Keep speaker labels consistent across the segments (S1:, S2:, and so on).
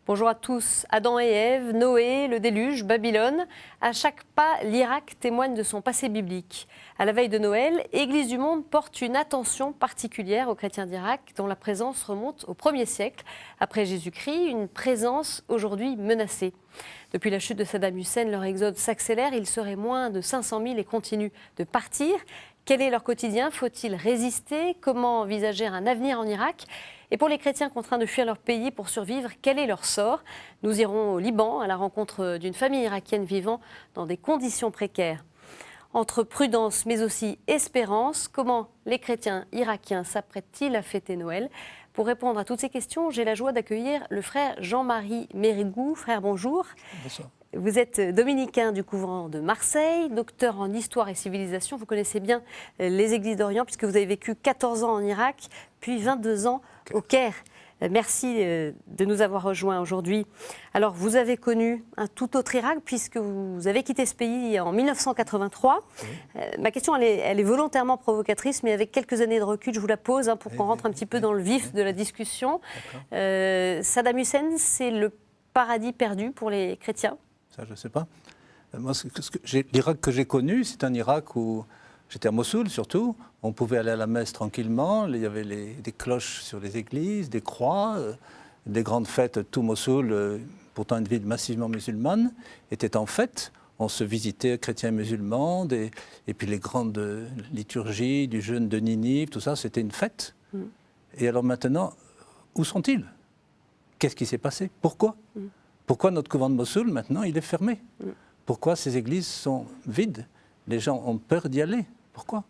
S1: Bonjour à tous. Adam et Ève, Noé, le déluge, Babylone. À chaque pas, l'Irak témoigne de son passé biblique. À la veille de Noël, Église du Monde porte une attention particulière aux chrétiens d'Irak, dont la présence remonte au 1er siècle après Jésus-Christ, une présence aujourd'hui menacée. Depuis la chute de Saddam Hussein, leur exode s'accélère. Ils seraient moins de 500 000 et continuent de partir. Quel est leur quotidien? Faut-il résister? Comment envisager un avenir en Irak? Et pour les chrétiens contraints de fuir leur pays pour survivre, quel est leur sort? Nous irons au Liban à la rencontre d'une famille irakienne vivant dans des conditions précaires. Entre prudence mais aussi espérance, comment les chrétiens irakiens s'apprêtent-ils à fêter Noël? Pour répondre à toutes ces questions, j'ai la joie d'accueillir le frère Jean-Marie Mérigou. Frère, bonjour.
S2: Bonsoir.
S1: Vous êtes dominicain du couvent de Marseille, docteur en histoire et civilisation. Vous connaissez bien les églises d'Orient puisque vous avez vécu 14 ans en Irak, puis 22 ans au Caire. Merci de nous avoir rejoints aujourd'hui. Alors, vous avez connu un tout autre Irak puisque vous avez quitté ce pays en 1983. Oui. Ma question, elle est volontairement provocatrice, mais avec quelques années de recul, je vous la pose pour qu'on rentre un petit peu dans le vif de la discussion. Saddam Hussein, c'est le paradis perdu pour les chrétiens?
S2: Ça, je ne sais pas. Moi, l'Irak que j'ai connu, c'est un Irak où j'étais à Mossoul surtout. On pouvait aller à la messe tranquillement. Il y avait des cloches sur les églises, des croix, des grandes fêtes. Tout Mossoul, pourtant une ville massivement musulmane, était en fête. On se visitait chrétiens et musulmans, et puis les grandes liturgies du jeûne de Ninive, tout ça, c'était une fête. Et alors maintenant, où sont-ils? Qu'est-ce qui s'est passé? Pourquoi? Pourquoi notre couvent de Mossoul, maintenant, il est fermé? Pourquoi ces églises sont vides? Les gens ont peur d'y aller. Pourquoi?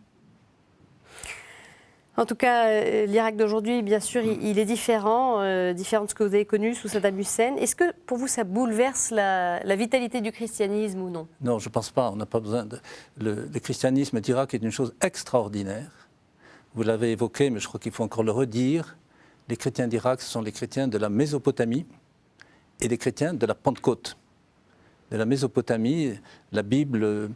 S1: En tout cas, l'Irak d'aujourd'hui, bien sûr, il est différent de ce que vous avez connu sous Saddam Hussein. Est-ce que, pour vous, ça bouleverse la vitalité du christianisme ou non?
S2: Non, je ne pense pas. On n'a pas besoin de... Le christianisme d'Irak est une chose extraordinaire. Vous l'avez évoqué, mais je crois qu'il faut encore le redire. Les chrétiens d'Irak, ce sont les chrétiens de la Mésopotamie et les chrétiens de la Pentecôte. De la Mésopotamie, la Bible,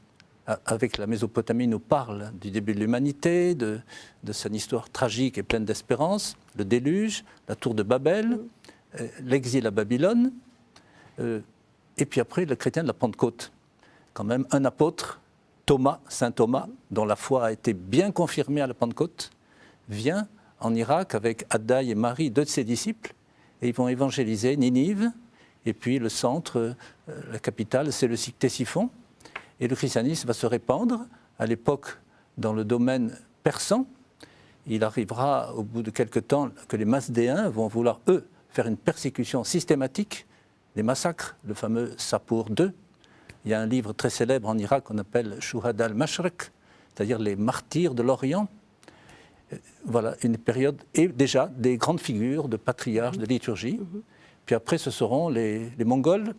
S2: avec la Mésopotamie, nous parle du début de l'humanité, de son histoire tragique et pleine d'espérance, le déluge, la tour de Babel, l'exil à Babylone, et puis après, le chrétien de la Pentecôte. Quand même, un apôtre, Thomas, saint Thomas, dont la foi a été bien confirmée à la Pentecôte, vient en Irak avec Addaï et Marie, deux de ses disciples, et ils vont évangéliser Ninive. Et puis le centre, la capitale, c'est le Ctesiphon. Et le christianisme va se répandre. À l'époque, dans le domaine persan, il arrivera au bout de quelque temps que les Masdéens vont vouloir, eux, faire une persécution systématique, des massacres, le fameux Sappour II. Il y a un livre très célèbre en Irak qu'on appelle Shuhada al-Mashriq, c'est-à-dire les martyrs de l'Orient. Voilà, une période, et déjà des grandes figures de patriarches, de liturgie. Puis après, ce seront les Mongols.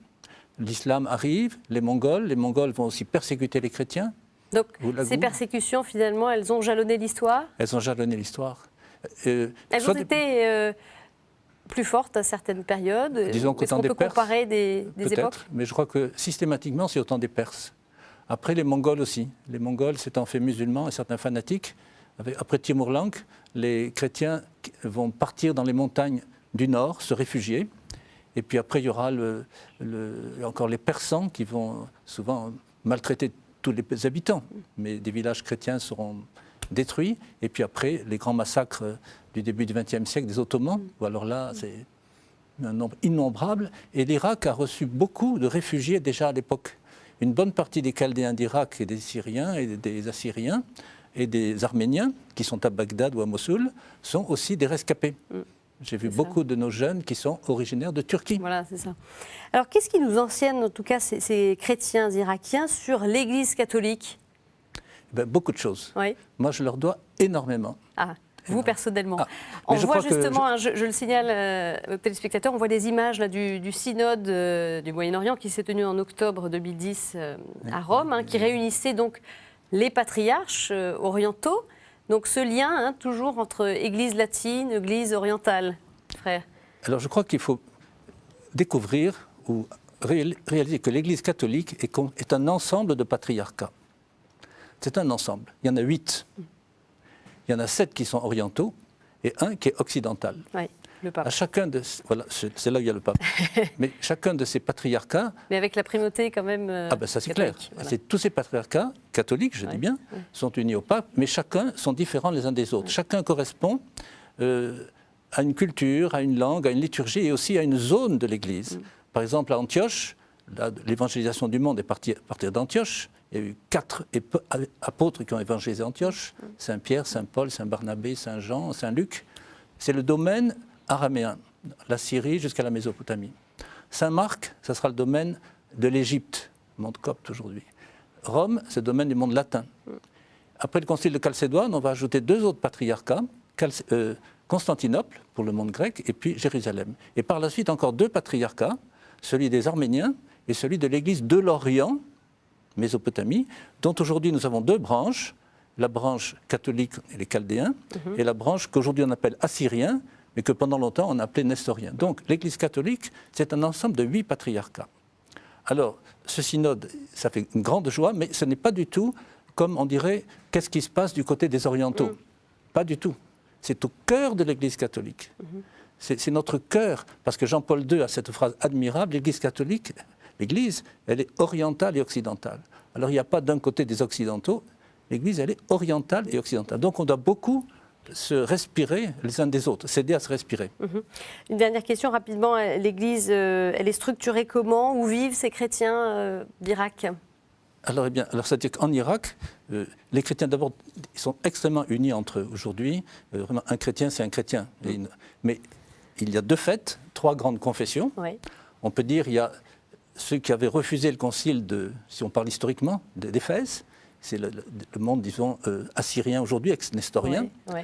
S2: L'islam arrive, les Mongols vont aussi persécuter les chrétiens.
S1: Donc, ces persécutions, finalement, elles ont jalonné l'histoire?
S2: Elles ont jalonné l'histoire.
S1: Elles ont été plus fortes à certaines périodes?
S2: Disons qu'au temps des Perses,
S1: peut comparer des époques?
S2: Mais je crois que systématiquement, c'est au temps des Perses. Après, les Mongols aussi. Les Mongols s'étant fait musulmans et certains fanatiques, après Timur-Lenk, les chrétiens vont partir dans les montagnes du nord, se réfugier. Et puis après, il y aura encore les Persans qui vont souvent maltraiter tous les habitants. Mais des villages chrétiens seront détruits. Et puis après, les grands massacres du début du XXe siècle des Ottomans, où alors là, c'est un nombre innombrable. Et l'Irak a reçu beaucoup de réfugiés déjà à l'époque. Une bonne partie des Chaldéens d'Irak et des Syriens et des Assyriens et des Arméniens, qui sont à Bagdad ou à Mossoul, sont aussi des rescapés. J'ai vu beaucoup de nos jeunes qui sont originaires de Turquie.
S1: Voilà, c'est ça. Alors, qu'est-ce qui nous enseigne, en tout cas, ces chrétiens irakiens sur l'Église catholique?
S2: Beaucoup de choses.
S1: Oui.
S2: Moi, je leur dois énormément.
S1: Ah, vous, personnellement.
S2: On
S1: voit justement, je le signale aux téléspectateurs, on voit des images là, du synode du Moyen-Orient qui s'est tenu en octobre 2010 à Rome, qui réunissait donc les patriarches orientaux. Donc ce lien, toujours entre Église latine, Église orientale, frère.
S2: Alors je crois qu'il faut découvrir ou réaliser que l'Église catholique est un ensemble de patriarcats. C'est un ensemble. Il y en a 8. Il y en a 7 qui sont orientaux et 1 qui est occidental.
S1: Oui. Le pape.
S2: À chacun de voilà, c'est là où il y a le pape. Mais chacun de ces patriarcats.
S1: Mais avec la primauté quand même.
S2: Ah ben ça c'est clair.
S1: Voilà.
S2: Tous ces patriarcats catholiques, je dis bien, sont unis au pape, mais chacun sont différents les uns des autres. Chacun correspond à une culture, à une langue, à une liturgie et aussi à une zone de l'Église. Par exemple, à Antioche, l'évangélisation du monde est partie à partir d'Antioche. Il y a eu 4 apôtres qui ont évangélisé Antioche, Saint Pierre, Saint Paul, Saint Barnabé, Saint Jean, Saint Luc. C'est le domaine araméen, la Syrie jusqu'à la Mésopotamie. Saint Marc, ça sera le domaine de l'Égypte, monde copte aujourd'hui. Rome, c'est le domaine du monde latin. Après le concile de Chalcédoine, on va ajouter 2 autres patriarcats, Constantinople pour le monde grec et puis Jérusalem. Et par la suite encore 2 patriarcats, celui des Arméniens et celui de l'Église de l'Orient, Mésopotamie, dont aujourd'hui nous avons 2 branches, la branche catholique et les Chaldéens, et la branche qu'aujourd'hui on appelle assyrien, mais que pendant longtemps on appelait nestorien. Donc l'Église catholique, c'est un ensemble de 8 patriarcats. Alors, ce synode, ça fait une grande joie, mais ce n'est pas du tout comme on dirait, qu'est-ce qui se passe du côté des orientaux ? Pas du tout. C'est au cœur de l'Église catholique. C'est notre cœur, parce que Jean-Paul II a cette phrase admirable, l'Église catholique, l'Église, elle est orientale et occidentale. Alors il n'y a pas d'un côté des occidentaux, l'Église, elle est orientale et occidentale. Donc on doit beaucoup se respirer les uns des autres, s'aider à se respirer.
S1: Une dernière question rapidement, l'Église, elle est structurée comment ? Où vivent ces chrétiens d'Irak ?
S2: Alors, c'est-à-dire qu'en Irak, les chrétiens, d'abord, ils sont extrêmement unis entre eux aujourd'hui. Vraiment, un chrétien, c'est un chrétien. Mais il y a de fait 3 grandes confessions. Oui. On peut dire qu'il y a ceux qui avaient refusé le concile si on parle historiquement, d'Éphèse. C'est le monde, disons, assyrien aujourd'hui, ex-nestorien. Oui. Oui.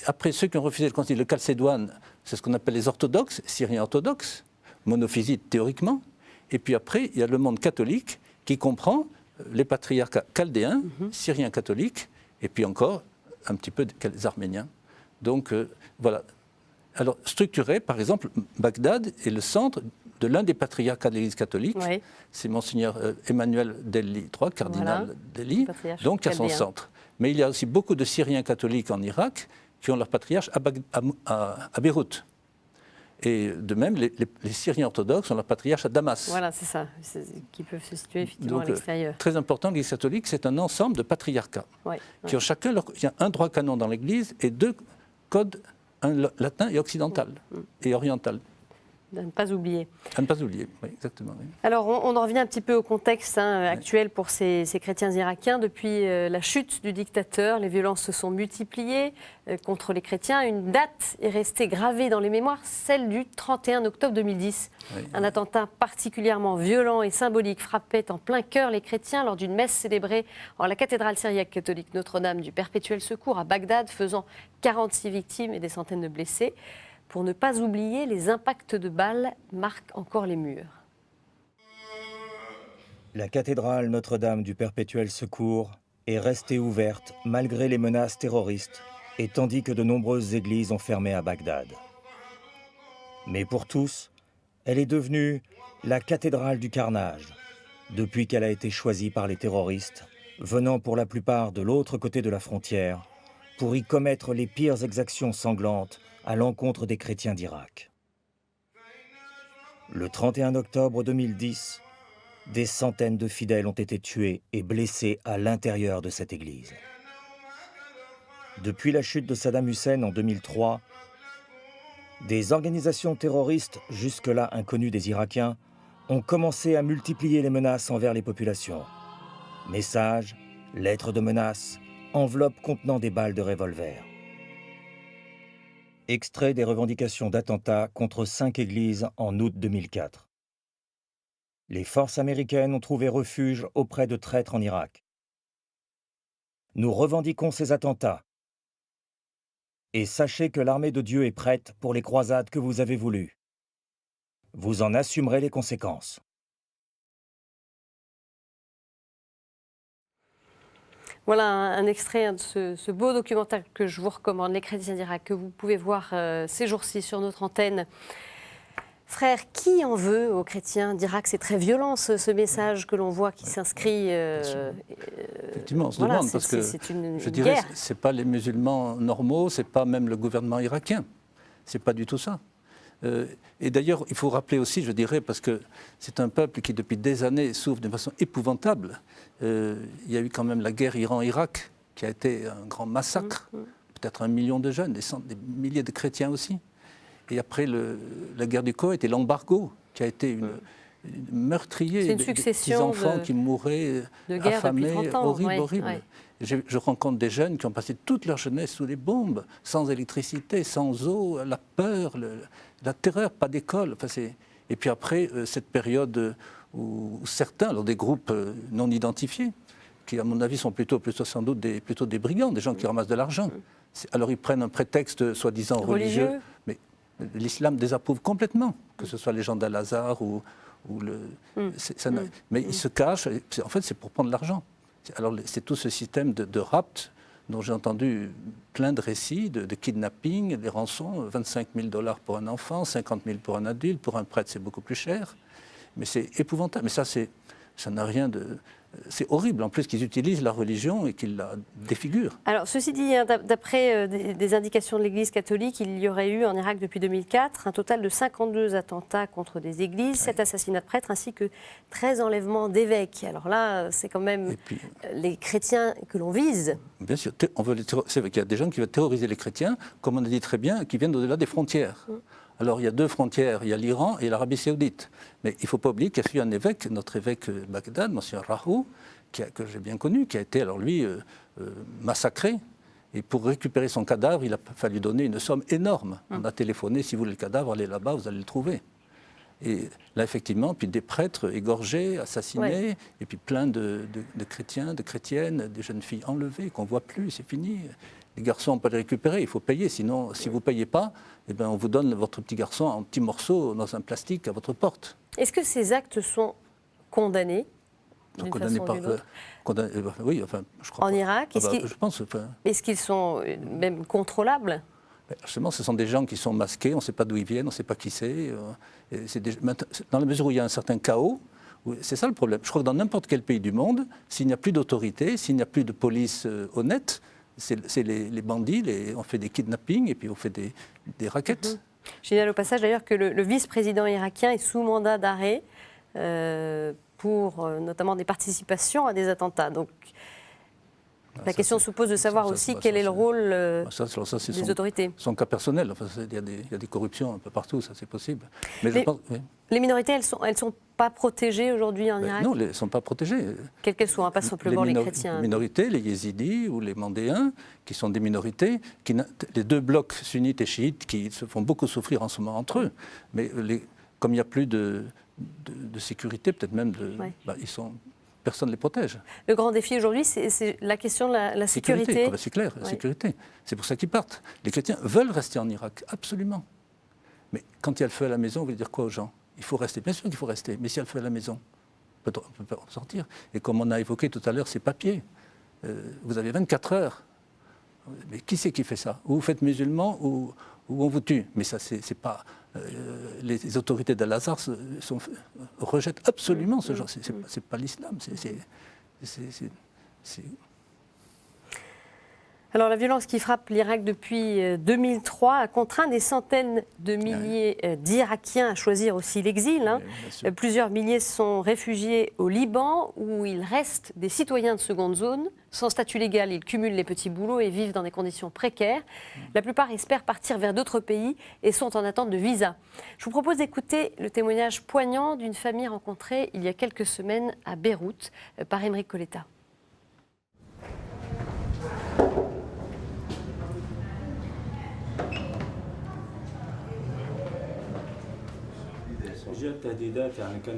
S2: Après, ceux qui ont refusé le concile de Chalcédoine, c'est ce qu'on appelle les orthodoxes, syriens orthodoxes, monophysites théoriquement. Et puis après, il y a le monde catholique qui comprend les patriarcats chaldéens, syriens catholiques, et puis encore un petit peu les arméniens. Donc voilà. Alors structuré, par exemple, Bagdad est le centre de l'un des patriarcats de l'Église catholique. Oui. C'est Monseigneur Emmanuel Delhi III, cardinal Delhi, donc qui a son centre. Mais il y a aussi beaucoup de Syriens catholiques en Irak qui ont leur patriarche à Beyrouth. Et de même, les Syriens orthodoxes ont leur patriarche à Damas.
S1: Voilà, c'est ça, qui peuvent se situer effectivement à l'extérieur.
S2: Très important, l'Église catholique, c'est un ensemble de patriarcats qui ont chacun il y a un droit canon dans l'Église et 2 codes, un latin et occidental et oriental.
S1: À ne pas oublier.
S2: À ne pas oublier, oui, exactement. Oui.
S1: Alors, on en revient un petit peu au contexte actuel pour ces chrétiens irakiens. Depuis la chute du dictateur, les violences se sont multipliées contre les chrétiens. Une date est restée gravée dans les mémoires, celle du 31 octobre 2010. Oui. Un attentat particulièrement violent et symbolique frappait en plein cœur les chrétiens lors d'une messe célébrée en la cathédrale syriaque catholique Notre-Dame du Perpétuel Secours à Bagdad, faisant 46 victimes et des centaines de blessés. Pour ne pas oublier, les impacts de balles marquent encore les murs.
S3: La cathédrale Notre-Dame du Perpétuel Secours est restée ouverte malgré les menaces terroristes et tandis que de nombreuses églises ont fermé à Bagdad. Mais pour tous, elle est devenue la cathédrale du carnage depuis qu'elle a été choisie par les terroristes, venant pour la plupart de l'autre côté de la frontière, pour y commettre les pires exactions sanglantes à l'encontre des chrétiens d'Irak. Le 31 octobre 2010, des centaines de fidèles ont été tués et blessés à l'intérieur de cette église. Depuis la chute de Saddam Hussein en 2003, des organisations terroristes jusque-là inconnues des Irakiens ont commencé à multiplier les menaces envers les populations. Messages, lettres de menaces, enveloppes contenant des balles de revolver. Extrait des revendications d'attentats contre 5 églises en août 2004. Les forces américaines ont trouvé refuge auprès de traîtres en Irak. Nous revendiquons ces attentats. Et sachez que l'armée de Dieu est prête pour les croisades que vous avez voulues. Vous en assumerez les conséquences.
S1: Voilà un extrait de ce beau documentaire que je vous recommande, Les chrétiens d'Irak, que vous pouvez voir ces jours-ci sur notre antenne. Frère, qui en veut aux chrétiens d'Irak? C'est très violent ce message que l'on voit qui s'inscrit.
S2: Effectivement, on se demande, parce que je dirais, ce n'est pas les musulmans normaux, ce n'est pas même le gouvernement irakien. C'est pas du tout ça. Et d'ailleurs, il faut rappeler aussi, je dirais, parce que c'est un peuple qui depuis des années souffre d'une façon épouvantable. Il y a eu quand même la guerre Iran-Irak, qui a été un grand massacre, peut-être 1 million de jeunes, des milliers de chrétiens aussi. Et après la guerre du Koweït et l'embargo, qui a été une meurtrier,
S1: une succession
S2: des enfants qui mouraient affamés, horrible, horrible.
S1: Oui.
S2: Je rencontre des jeunes qui ont passé toute leur jeunesse sous les bombes, sans électricité, sans eau, la peur, la terreur, pas d'école. Enfin, et puis après, cette période où certains, alors des groupes non identifiés, qui à mon avis sont plutôt sans doute plutôt des brigands, des gens qui ramassent de l'argent. Alors ils prennent un prétexte soi-disant religieux, mais l'islam désapprouve complètement, que ce soit les gens d'Al-Azhar ou mais ils se cachent, en fait c'est pour prendre l'argent. Alors c'est tout ce système de rapt dont j'ai entendu plein de récits, de kidnapping, des rançons, 25 000 $ pour un enfant, 50 000 pour un adulte, pour un prêtre c'est beaucoup plus cher. Mais c'est épouvantable, mais ça n'a rien de... C'est horrible en plus qu'ils utilisent la religion et qu'ils la défigurent.
S1: Alors ceci dit, d'après des indications de l'Église catholique, il y aurait eu en Irak depuis 2004 un total de 52 attentats contre des églises, 7 assassinats de prêtres ainsi que 13 enlèvements d'évêques. Alors là, c'est quand même les chrétiens que l'on vise. Bien sûr,
S2: c'est vrai qu'il y a des gens qui veulent terroriser les chrétiens, comme on a dit très bien, qui viennent au-delà des frontières. Alors il y a 2 frontières, il y a l'Iran et l'Arabie Saoudite. Mais il ne faut pas oublier qu'il y a eu un évêque, notre évêque de Bagdad, M. Rahou, que j'ai bien connu, qui a été alors lui massacré. Et pour récupérer son cadavre, il a fallu donner une somme énorme. On a téléphoné, si vous voulez le cadavre, allez là-bas, vous allez le trouver. Et là, effectivement, puis des prêtres égorgés, assassinés, et puis plein de chrétiens, de chrétiennes, des jeunes filles enlevées qu'on ne voit plus, c'est fini. Les garçons, on peut les récupérer, il faut payer, sinon, si vous ne payez pas, eh bien, on vous donne votre petit garçon en petits morceaux dans un plastique à votre porte.
S1: Est-ce que ces actes sont condamnés d'une façon ou d'une autre
S2: oui, enfin, je crois.
S1: En Irak,
S2: je pense.
S1: Est-ce qu'ils sont même contrôlables?
S2: Justement, ce sont des gens qui sont masqués, on ne sait pas d'où ils viennent, on ne sait pas qui c'est. Dans la mesure où il y a un certain chaos, c'est ça le problème. Je crois que dans n'importe quel pays du monde, s'il n'y a plus d'autorité, s'il n'y a plus de police honnête, c'est les bandits, on fait des kidnappings et puis on fait des rackets.
S1: Je signale au passage d'ailleurs que le vice-président irakien est sous mandat d'arrêt pour notamment des participations à des attentats. Donc la question se pose de savoir aussi quel est le rôle des autorités.
S2: Son cas personnel, enfin, il y a des corruptions un peu partout, ça c'est possible. Mais je pense, oui.
S1: Les minorités, elles sont pas protégées aujourd'hui en Irak?
S2: Non, elles ne sont pas protégées.
S1: Quelles qu'elles soient, pas simplement les chrétiens.
S2: Les minorités, les yézidis ou les mandéens, qui sont des minorités, les 2 blocs sunnites et chiites qui se font beaucoup souffrir en ce moment entre eux. Mais comme il n'y a plus de sécurité, peut-être même personne ne les protège.
S1: Le grand défi aujourd'hui, c'est la question de la sécurité.
S2: C'est clair, la sécurité. C'est pour ça qu'ils partent. Les chrétiens veulent rester en Irak, absolument. Mais quand il y a le feu à la maison, vous voulez dire quoi aux gens? Il faut rester, bien sûr qu'il faut rester, mais s'il y a le feu à la maison, on peut pas en sortir. Et comme on a évoqué tout à l'heure ces papiers, vous avez 24 heures. Mais qui c'est qui fait ça? Ou vous faites musulman ou on vous tue. Mais ça, c'est pas... les autorités d'Al-Azhar rejettent absolument ce genre. C'est pas l'islam.
S1: Alors la violence qui frappe l'Irak depuis 2003 a contraint des centaines de milliers d'Irakiens à choisir aussi l'exil. Plusieurs milliers sont réfugiés au Liban où il reste des citoyens de seconde zone. Sans statut légal, ils cumulent les petits boulots et vivent dans des conditions précaires. La plupart espèrent partir vers d'autres pays et sont en attente de visa. Je vous propose d'écouter le témoignage poignant d'une famille rencontrée il y a quelques semaines à Beyrouth par Émeric Coletta.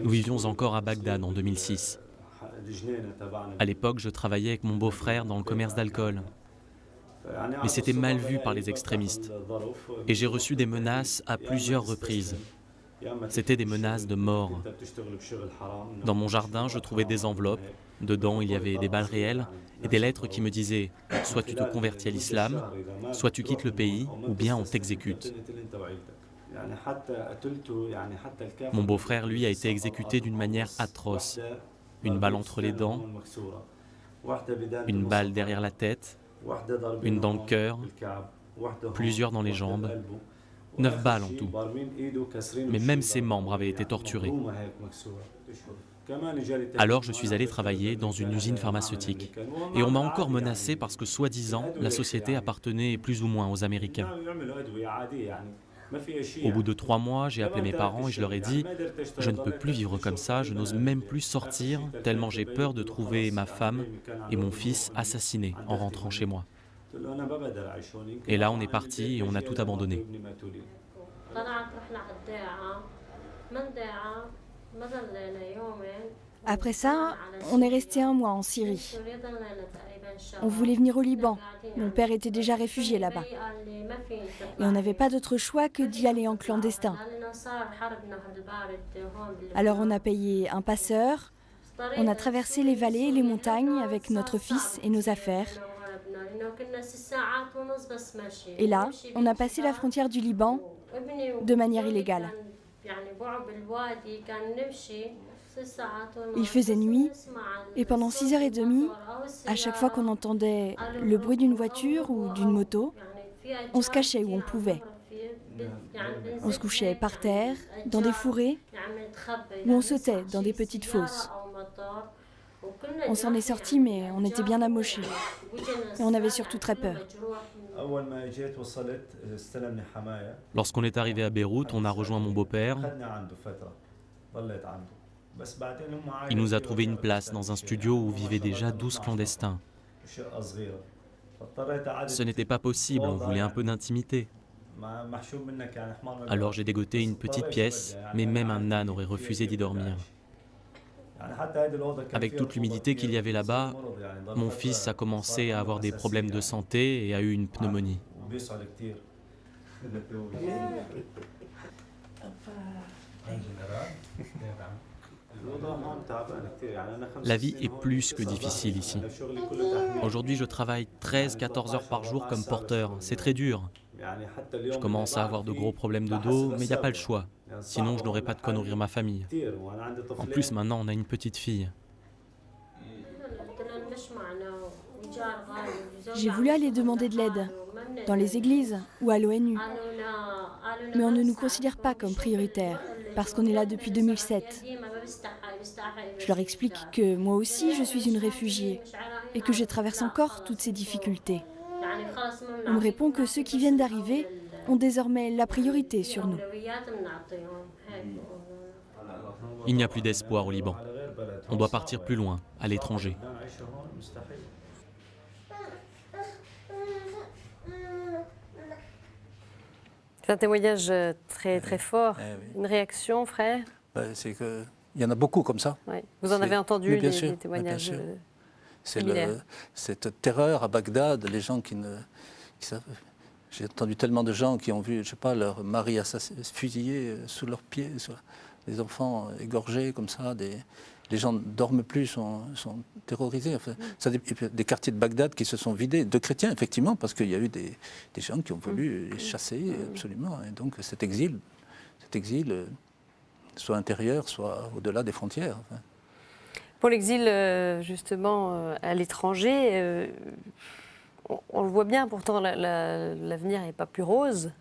S4: Nous vivions encore à Bagdad en 2006. À l'époque, je travaillais avec mon beau-frère dans le commerce d'alcool. Mais c'était mal vu par les extrémistes. Et j'ai reçu des menaces à plusieurs reprises. C'était des menaces de mort. Dans mon jardin, je trouvais des enveloppes. Dedans, il y avait des balles réelles et des lettres qui me disaient « Soit tu te convertis à l'islam, soit tu quittes le pays, ou bien on t'exécute ». Mon beau-frère, lui, a été exécuté d'une manière atroce. Une balle entre les dents, une balle derrière la tête, une dans le cœur, plusieurs dans les jambes. 9 balles en tout. Mais même ses membres avaient été torturés. Alors je suis allé travailler dans une usine pharmaceutique. Et on m'a encore menacé parce que, soi-disant, la société appartenait plus ou moins aux Américains. Au bout de 3 mois, j'ai appelé mes parents et je leur ai dit « Je ne peux plus vivre comme ça, je n'ose même plus sortir, tellement j'ai peur de trouver ma femme et mon fils assassinés en rentrant chez moi. » Et là, on est parti et on a tout abandonné.
S5: Après ça, on est resté 1 mois en Syrie. On voulait venir au Liban. Mon père était déjà réfugié là-bas. Et on n'avait pas d'autre choix que d'y aller en clandestin. Alors on a payé un passeur, on a traversé les vallées et les montagnes avec notre fils et nos affaires. Et là, on a passé la frontière du Liban de manière illégale. Il faisait nuit et pendant 6h30, à chaque fois qu'on entendait le bruit d'une voiture ou d'une moto, on se cachait où on pouvait. On se couchait par terre, dans des fourrés, ou on sautait dans des petites fosses. On s'en est sortis, mais on était bien amochés. Et on avait surtout très peur.
S4: Lorsqu'on est arrivé à Beyrouth, on a rejoint mon beau-père. Il nous a trouvé une place dans un studio où vivaient déjà 12 clandestins. Ce n'était pas possible, on voulait un peu d'intimité. Alors j'ai dégoté une petite pièce, mais même un âne aurait refusé d'y dormir. Avec toute l'humidité qu'il y avait là-bas, mon fils a commencé à avoir des problèmes de santé et a eu une pneumonie. La vie est plus que difficile ici. Aujourd'hui, je travaille 13-14 heures par jour comme porteur. C'est très dur. Je commence à avoir de gros problèmes de dos, mais il n'y a pas le choix. Sinon, je n'aurais pas de quoi nourrir ma famille. En plus, maintenant, on a une petite fille.
S5: J'ai voulu aller demander de l'aide, dans les églises ou à l'ONU. Mais on ne nous considère pas comme prioritaires, parce qu'on est là depuis 2007. Je leur explique que moi aussi, je suis une réfugiée et que je traverse encore toutes ces difficultés. On me répond que ceux qui viennent d'arriver ont désormais la priorité sur nous.
S4: Il n'y a plus d'espoir au Liban. On doit partir plus loin, à l'étranger.
S1: C'est un témoignage très très fort. Une réaction, frère?
S2: C'est que il y en a beaucoup comme ça.
S1: Oui. Vous en avez entendu des témoignages
S2: similaires. Cette terreur à Bagdad, les gens qui savent. J'ai entendu tellement de gens qui ont vu, je sais pas, leur mari fusillé sous leurs pieds, des enfants égorgés comme ça, les gens ne dorment plus, sont terrorisés. Enfin, des quartiers de Bagdad qui se sont vidés de chrétiens, effectivement, parce qu'il y a eu des gens qui ont voulu les chasser, absolument. Et donc cet exil, soit intérieur, soit au-delà des frontières. Enfin.
S1: Pour l'exil, justement, à l'étranger, on le voit bien, pourtant l'avenir n'est pas plus rose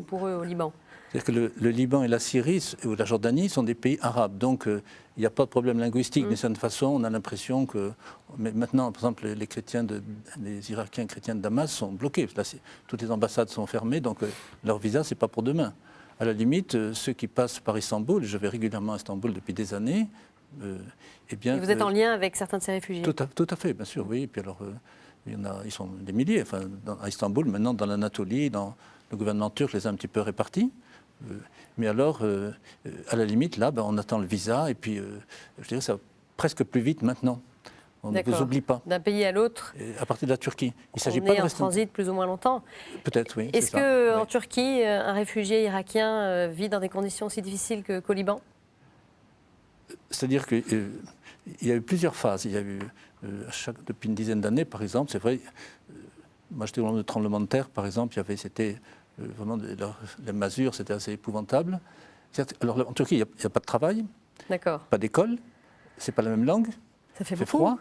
S1: pour eux au Liban.
S2: C'est-à-dire que le Liban et la Syrie ou la Jordanie sont des pays arabes, donc il n'y a pas de problème linguistique. D'une certaine façon, on a l'impression que maintenant, par exemple, les chrétiens, les Irakiens chrétiens de Damas sont bloqués. Là, toutes les ambassades sont fermées, donc leur visa, c'est pas pour demain. À la limite, ceux qui passent par Istanbul, je vais régulièrement à Istanbul depuis des années.
S1: Et vous êtes en lien avec certains de ces réfugiés?
S2: Tout à fait, bien sûr, oui. Et puis alors, ils sont des milliers. Enfin, à Istanbul, maintenant, dans l'Anatolie, dans le gouvernement turc les a un petit peu répartis. Mais alors, à la limite, là, on attend le visa, et puis, je dirais, ça va presque plus vite maintenant. On ne vous oublie pas.
S1: D'un pays à l'autre.
S2: À partir de la Turquie. Il s'agit
S1: pas de rester en transit plus ou moins longtemps.
S2: Peut-être, oui.
S1: Est-ce qu'en Turquie, un réfugié irakien vit dans des conditions aussi difficiles qu'au Liban?
S2: C'est-à-dire qu'il y a eu plusieurs phases. Il y a eu, depuis une dizaine d'années, par exemple, c'est vrai, moi j'étais au moment de tremblement de terre, par exemple, c'était vraiment les masures, c'était assez épouvantable. Alors en Turquie, il n'y a pas de travail, pas d'école, c'est pas la même langue,
S1: ça fait
S2: froid.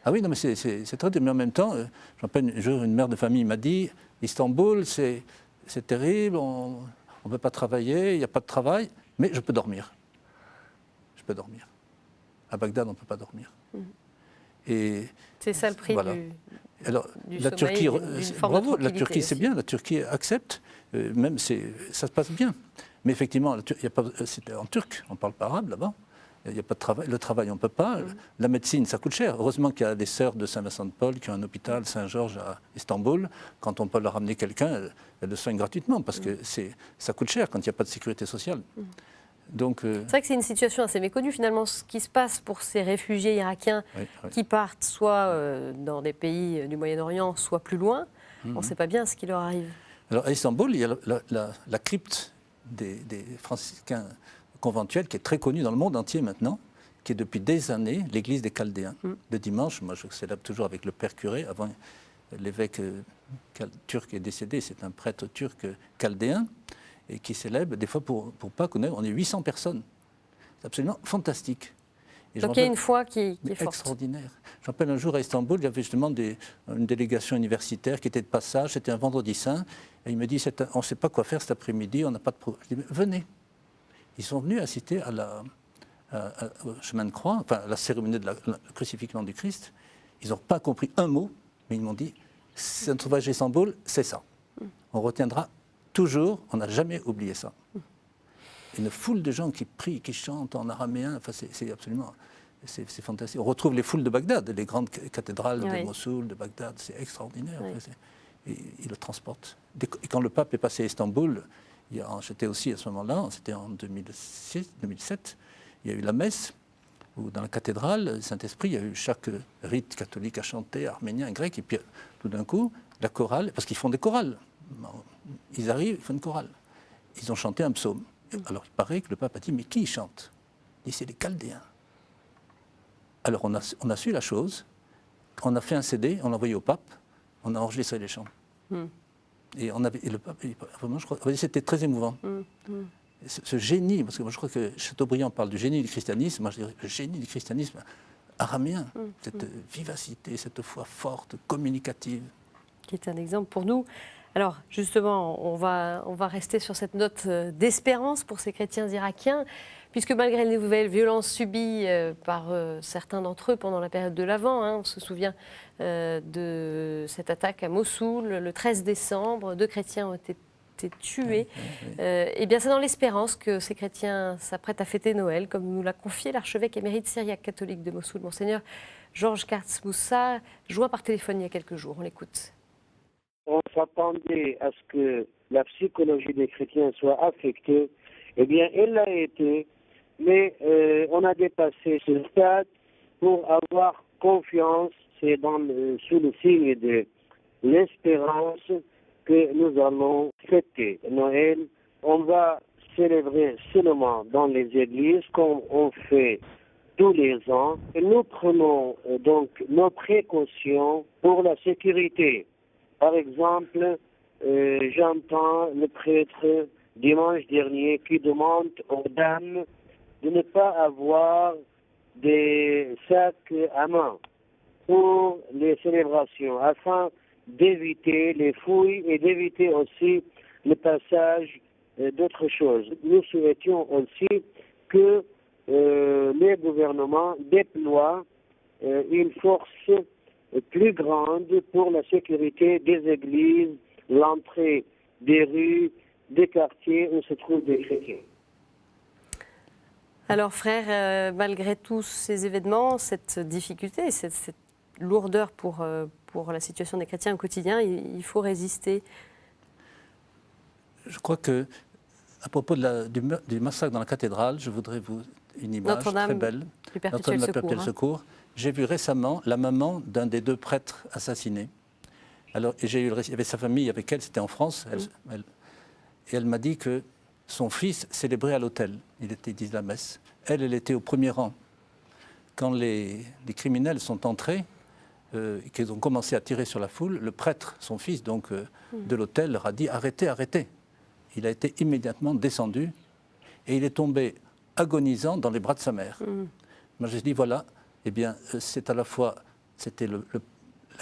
S2: Ah oui, non, mais c'est très dur, mais en même temps, j'en rappelle un jour, une mère de famille m'a dit, Istanbul, c'est terrible, on on ne peut pas travailler, il n'y a pas de travail, mais je peux dormir. Je peux dormir. À Bagdad, on ne peut pas dormir. Et
S1: c'est ça le prix
S2: voilà.
S1: Alors,
S2: la Turquie, bravo, la Turquie c'est bien, la Turquie accepte, même ça se passe bien. Mais effectivement, c'était en turc, on ne parle pas arabe là-bas. Il n'y a pas de travail. Le travail, on ne peut pas. La médecine, ça coûte cher. Heureusement qu'il y a des sœurs de Saint-Vincent-de-Paul qui ont un hôpital Saint-Georges à Istanbul. Quand on peut leur ramener quelqu'un, elles le soignent gratuitement parce que ça coûte cher quand il n'y a pas de sécurité sociale. Donc,
S1: c'est vrai que c'est une situation assez méconnue finalement, ce qui se passe pour ces réfugiés irakiens qui partent soit dans des pays du Moyen-Orient, soit plus loin. On ne sait pas bien ce qui leur arrive.
S2: Alors à Istanbul, il y a la crypte des franciscains conventuels qui est très connue dans le monde entier maintenant, qui est depuis des années l'église des Chaldéens. Le dimanche, moi je célèbre toujours avec le père curé, avant l'évêque turc est décédé, c'est un prêtre turc chaldéen, et qui célèbre, des fois pour pas connaître, on est 800 personnes. C'est absolument fantastique. Et
S1: donc il y a une foi qui est forte.
S2: Extraordinaire. Je me rappelle un jour à Istanbul, il y avait justement une délégation universitaire qui était de passage, c'était un vendredi saint, et il me dit, on ne sait pas quoi faire cet après-midi, on n'a pas de programme. Je dis, venez. Ils sont venus assister au chemin de croix, enfin à la cérémonie de la crucifixion du Christ. Ils n'ont pas compris un mot, mais ils m'ont dit, c'est un voyage à Istanbul, c'est ça. On retiendra toujours, on n'a jamais oublié ça. Une foule de gens qui prient, qui chantent en araméen, enfin, c'est absolument, c'est fantastique. On retrouve les foules de Bagdad, les grandes cathédrales de Mossoul, de Bagdad, c'est extraordinaire.
S1: Oui.
S2: Enfin, et ils le transportent. Et quand le pape est passé à Istanbul, j'étais aussi à ce moment-là, c'était en 2007, il y a eu la messe, où dans la cathédrale, Saint-Esprit, il y a eu chaque rite catholique à chanter, arménien, grec, et puis tout d'un coup, la chorale, parce qu'ils font des chorales. Ils arrivent, ils font une chorale. Ils ont chanté un psaume. Alors il paraît que le pape a dit, mais qui chante? Il dit, c'est les Chaldéens. Alors on a su la chose, on a fait un CD, on l'a envoyé au pape, on a enregistré les chants. Et le pape, vraiment, je crois, c'était très émouvant. Ce génie, parce que moi je crois que Chateaubriand parle du génie du christianisme, moi je dirais le génie du christianisme araméen, cette vivacité, cette foi forte, communicative. Qui
S1: est un exemple pour nous. Alors justement, on va rester sur cette note d'espérance pour ces chrétiens irakiens, puisque malgré les nouvelles violences subies par certains d'entre eux pendant la période de l'Avent, on se souvient de cette attaque à Mossoul le 13 décembre, 2 chrétiens ont été tués. Et bien c'est dans l'espérance que ces chrétiens s'apprêtent à fêter Noël, comme nous l'a confié l'archevêque émérite syriaque catholique de Mossoul, Monseigneur Georges Kartz-Moussa, joint par téléphone il y a quelques jours. On l'écoute.
S6: On s'attendait à ce que la psychologie des chrétiens soit affectée. Eh bien, elle l'a été, mais on a dépassé ce stade pour avoir confiance. C'est sous le signe de l'espérance que nous allons fêter Noël. On va célébrer seulement dans les églises comme on fait tous les ans. Et nous prenons donc nos précautions pour la sécurité. Par exemple, j'entends le prêtre dimanche dernier qui demande aux dames de ne pas avoir des sacs à main pour les célébrations, afin d'éviter les fouilles et d'éviter aussi le passage d'autres choses. Nous souhaitions aussi que les gouvernements déploient une force plus grande pour la sécurité des églises, l'entrée des rues, des quartiers où se trouvent des chrétiens.
S1: Alors frère, malgré tous ces événements, cette difficulté, cette lourdeur pour la situation des chrétiens au quotidien, il faut résister.
S2: Je crois que, à propos du massacre dans la cathédrale, je voudrais une image très belle.
S1: Du Perpétuel
S2: Secours. J'ai vu récemment la maman d'un des 2 prêtres assassinés. Alors, et il y avait sa famille avec elle, c'était en France. Et elle m'a dit que son fils célébrait à l'autel. Il disait la messe. Elle était au premier rang. Quand les criminels sont entrés, qu'ils ont commencé à tirer sur la foule, le prêtre, son fils donc de l'autel, leur a dit « Arrêtez, arrêtez ». Il a été immédiatement descendu et il est tombé agonisant dans les bras de sa mère. Moi, j'ai dit, voilà, eh bien, c'est à la fois, c'était la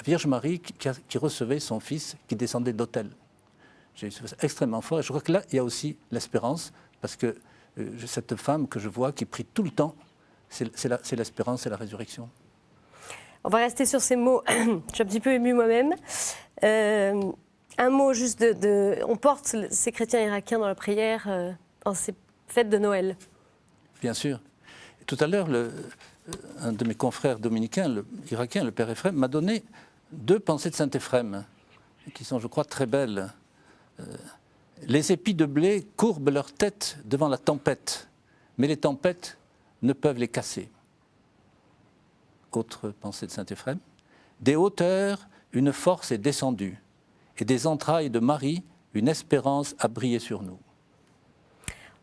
S2: Vierge Marie qui recevait son fils qui descendait de l'autel. J'ai trouvé ça extrêmement fort. Et je crois que là, il y a aussi l'espérance, parce que cette femme que je vois qui prie tout le temps, c'est l'espérance, c'est la résurrection.
S1: On va rester sur ces mots. Je suis un petit peu émue moi-même. Un mot juste on porte ces chrétiens irakiens dans la prière en ces fêtes de Noël.
S2: Bien sûr. Et tout à l'heure, un de mes confrères dominicains, irakien, le père Ephrem, m'a donné 2 pensées de saint Ephrem, qui sont, je crois, très belles. Les épis de blé courbent leur tête devant la tempête, mais les tempêtes ne peuvent les casser. Autre pensée de saint Ephrem. Des hauteurs, une force est descendue, et des entrailles de Marie, une espérance a brillé sur nous.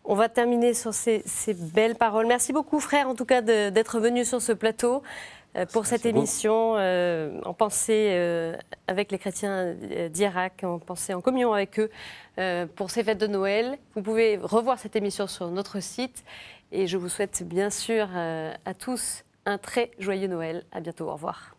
S1: On va terminer sur ces belles paroles. Merci beaucoup, frère, en tout cas, d'être venu sur ce plateau pour cette émission en pensée avec les chrétiens d'Irak, en pensée en communion avec eux pour ces fêtes de Noël. Vous pouvez revoir cette émission sur notre site et je vous souhaite bien sûr à tous un très joyeux Noël. À bientôt, au revoir.